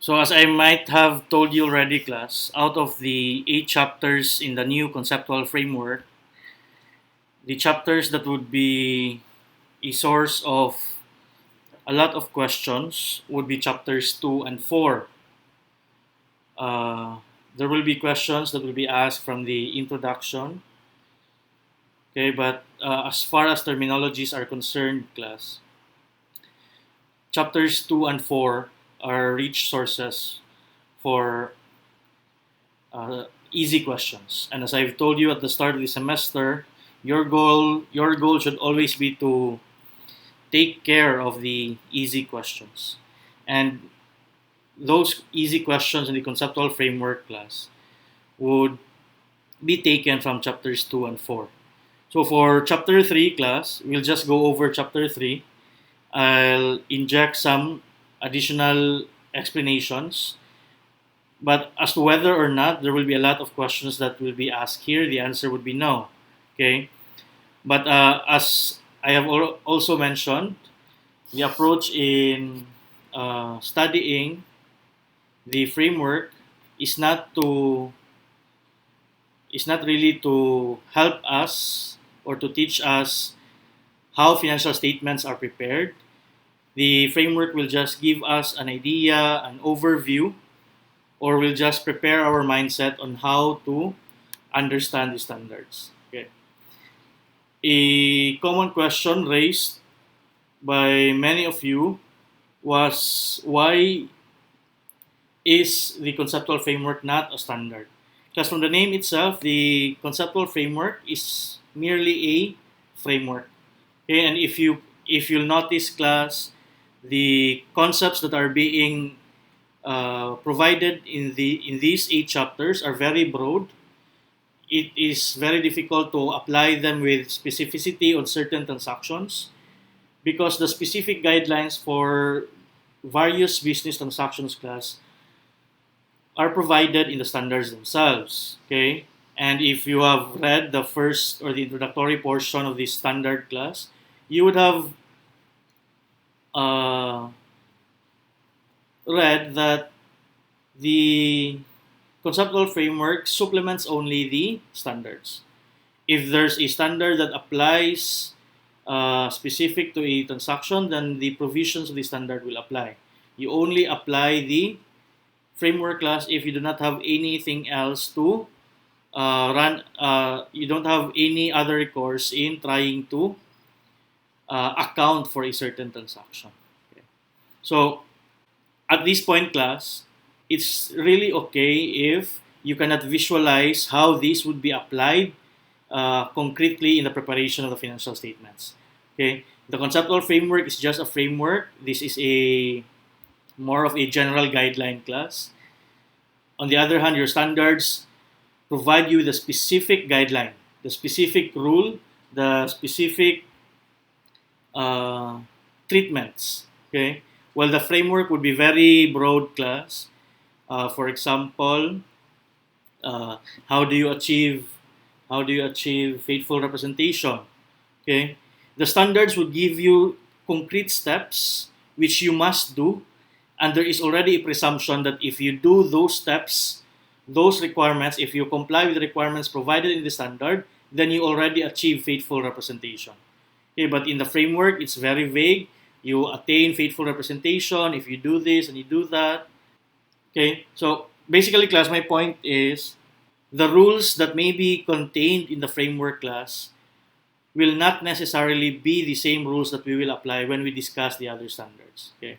So as I might have told you already, class, out of the 8 chapters in the new conceptual framework, the chapters that would be a source of a lot of questions would be chapters 2 and 4. Uh, there will be questions that will be asked from the introduction. Okay, but as far as terminologies are concerned, class, chapters 2 and 4 are rich sources for easy questions. And as I've told you at the start of the semester, your goal should always be to take care of the easy questions. And those easy questions in the conceptual framework class would be taken from chapters 2 and 4. So for chapter 3 class, we'll just go over chapter 3. I'll inject some additional explanations. But as to whether or not there will be a lot of questions that will be asked here, the answer would be no. Okay. But as I have also mentioned, the approach in studying the framework is not to is not really to help us or to teach us how financial statements are prepared. The framework will just give us an idea, an overview, or will just prepare our mindset on how to understand the standards. Okay. A common question raised by many of you was why is the conceptual framework not a standard? Because from the name itself, the conceptual framework is merely a framework. Okay, and if you'll notice, class, the concepts that are being provided in these 8 chapters are very broad. It is very difficult to apply them with specificity on certain transactions because the specific guidelines for various business transactions class are provided in the standards themselves. Okay, and if you have read the first or the introductory portion of this standard class, you would have uh, read that the conceptual framework supplements only the standards. If there's a standard that applies specific to a transaction, then the provisions of the standard will apply. You only apply the framework class if you do not have anything else to run. You don't have any other recourse in trying to account for a certain transaction. Okay. So at this point, class, it's really okay if you cannot visualize how this would be applied concretely in the preparation of the financial statements. Okay, the conceptual framework is just a framework. This is a more of a general guideline class. On the other hand, your standards provide you the specific guideline, the specific rule, the specific uh, treatments. Okay, well, the framework would be very broad class. For example, uh, how do you achieve faithful representation? Okay, the standards would give you concrete steps which you must do, and there is already a presumption that if you do those steps, those requirements, if you comply with the requirements provided in the standard, then you already achieve faithful representation. Okay, but in the framework, it's very vague. You attain faithful representation if you do this and you do that. Okay, so basically, class, my point is the rules that may be contained in the framework class will not necessarily be the same rules that we will apply when we discuss the other standards. Okay,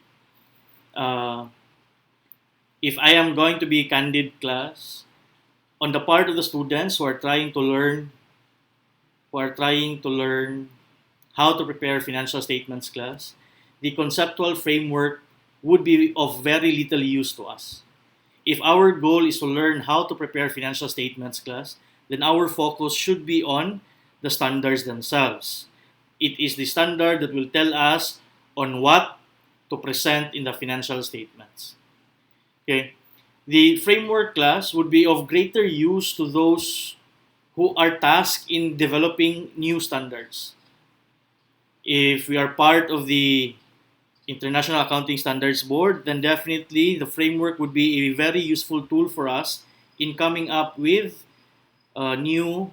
uh, if I am going to be candid, class, on the part of the students who are trying to learn how to prepare financial statements, class, the conceptual framework would be of very little use to us. If our goal is to learn how to prepare financial statements, class, then our focus should be on the standards themselves. It is the standard that will tell us on what to present in the financial statements. Okay. The framework class would be of greater use to those who are tasked in developing new standards. If we are part of the International Accounting Standards Board, then definitely the framework would be a very useful tool for us in coming up with new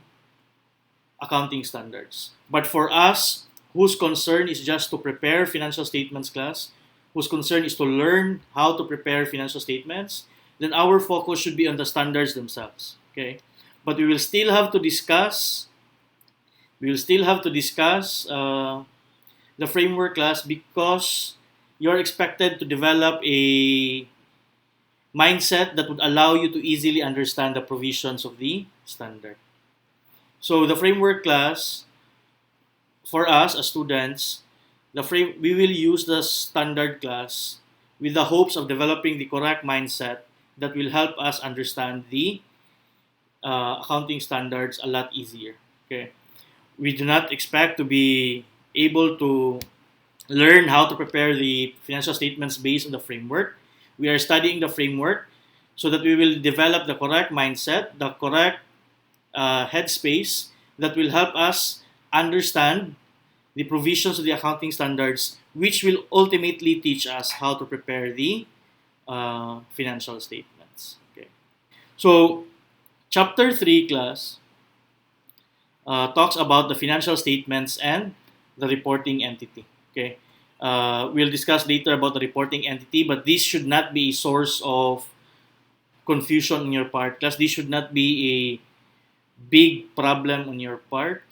accounting standards. But for us, whose concern is just to prepare financial statements class, whose concern is to learn how to prepare financial statements, then our focus should be on the standards themselves. Okay, but we will still have to discuss. We will still have to discuss the framework class because you're expected to develop a mindset that would allow you to easily understand the provisions of the standard. So the framework class for us as students, we will use the standard class with the hopes of developing the correct mindset that will help us understand the accounting standards a lot easier. Okay, we do not expect to be able to learn how to prepare the financial statements based on the framework. We are studying the framework so that we will develop the correct mindset, the correct headspace that will help us understand the provisions of the accounting standards, which will ultimately teach us how to prepare the financial statements. Okay. So, chapter 3 class talks about the financial statements and the reporting entity. Okay. We'll discuss later about the reporting entity, but this should not be a source of confusion on your part, class. This should not be a big problem on your part,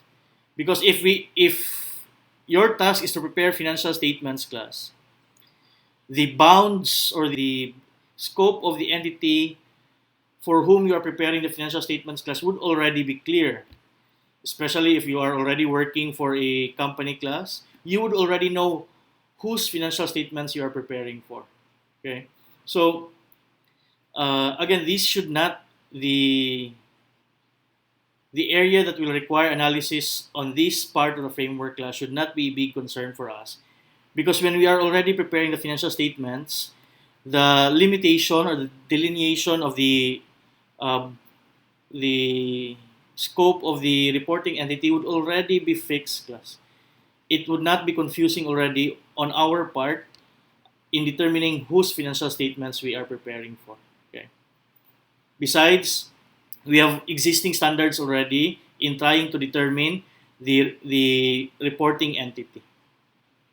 because if your task is to prepare financial statements class, the bounds or the scope of the entity for whom you are preparing the financial statements class would already be clear. Especially if you are already working for a company class, you would already know whose financial statements you are preparing for. Okay, so again, this should not the area that will require analysis on this part of the framework class should not be a big concern for us, because when we are already preparing the financial statements, the limitation or the delineation of the scope of the reporting entity would already be fixed, class. It would not be confusing already on our part in determining whose financial statements we are preparing for. Okay. Besides, we have existing standards already in trying to determine the reporting entity.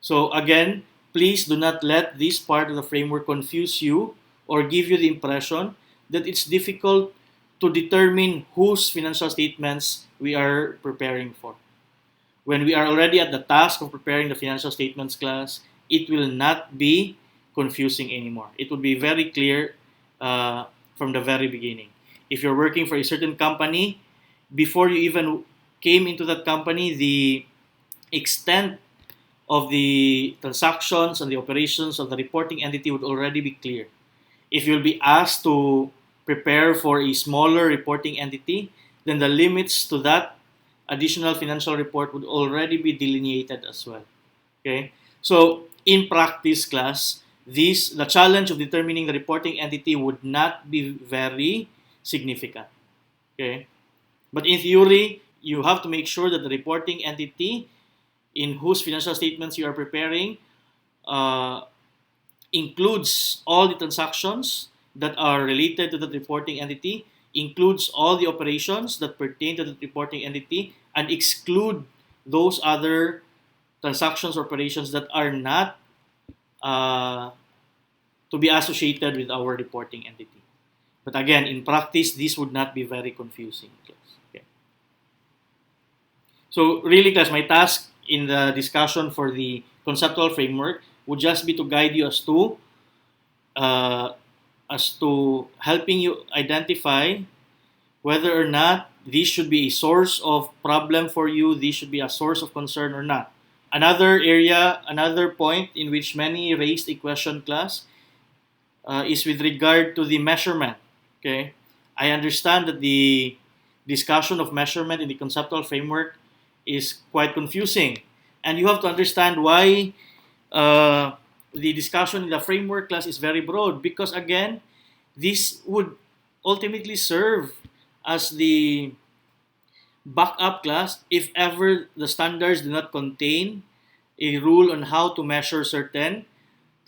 So again, please do not let this part of the framework confuse you or give you the impression that it's difficult to determine whose financial statements we are preparing for. When we are already at the task of preparing the financial statements class, it will not be confusing anymore. It will be very clear from the very beginning. If you're working for a certain company, before you even came into that company, the extent of the transactions and the operations of the reporting entity would already be clear. If you'll be asked to prepare for a smaller reporting entity, then the limits to that additional financial report would already be delineated as well. Okay? So, in practice class, the challenge of determining the reporting entity would not be very significant. Okay? But in theory, you have to make sure that the reporting entity in whose financial statements you are preparing includes all the transactions that are related to the reporting entity, includes all the operations that pertain to the reporting entity, and exclude those other transactions or operations that are not to be associated with our reporting entity. But again, in practice, this would not be very confusing. Okay. So really, class, my task in the discussion for the conceptual framework would just be to guide you as to helping you identify whether or not this should be a source of problem for you, this should be a source of concern or not. Another point in which many raised a question, class, is with regard to the measurement. Okay, I understand that the discussion of measurement in the conceptual framework is quite confusing, and you have to understand why the discussion in the framework class is very broad, because again, this would ultimately serve as the backup class if ever the standards do not contain a rule on how to measure certain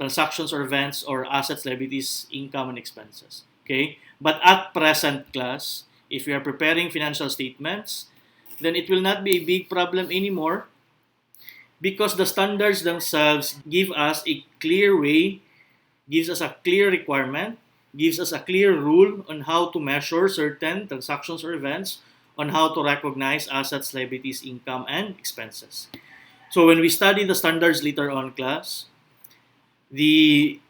transactions or events, or assets, liabilities, income, and expenses. Okay? But at present class, if we are preparing financial statements, then it will not be a big problem anymore because the standards themselves give us a clear way, gives us a clear requirement, gives us a clear rule on how to measure certain transactions or events, on how to recognize assets, liabilities, income, and expenses. So when we study the standards later on class, the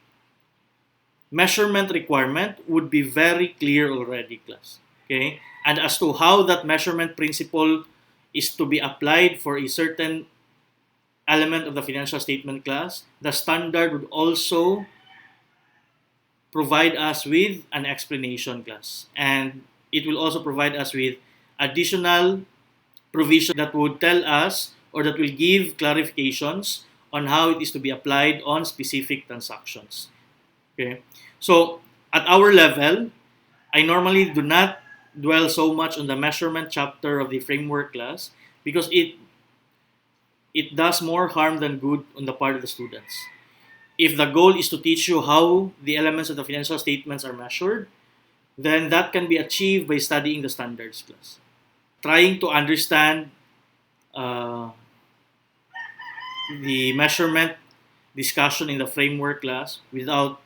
measurement requirement would be very clear already, class. Okay? And as to how that measurement principle is to be applied for a certain element of the financial statement class, the standard would also provide us with an explanation class. And it will also provide us with additional provision that would tell us or that will give clarifications on how it is to be applied on specific transactions. Okay. So at our level, I normally do not dwell so much on the measurement chapter of the framework class because it does more harm than good on the part of the students. If the goal is to teach you how the elements of the financial statements are measured, then that can be achieved by studying the standards class. Trying to understand uh, the measurement discussion in the framework class without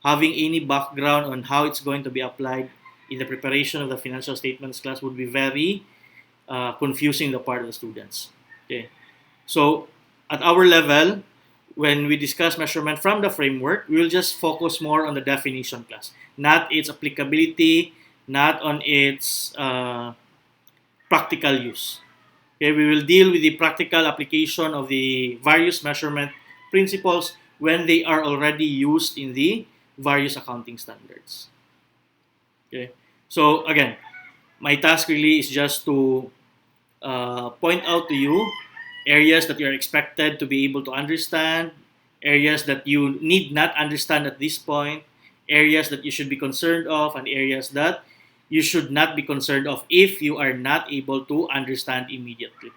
having any background on how it's going to be applied in the preparation of the financial statements class would be very confusing the part of the students. Okay, so at our level, when we discuss measurement from the framework, we will just focus more on the definition class, not its applicability, not on its practical use. Okay, we will deal with the practical application of the various measurement principles when they are already used in the various accounting standards. Okay, so again, my task really is just to point out to you areas that you are expected to be able to understand, areas that you need not understand at this point, areas that you should be concerned of, and areas that you should not be concerned of if you are not able to understand immediately.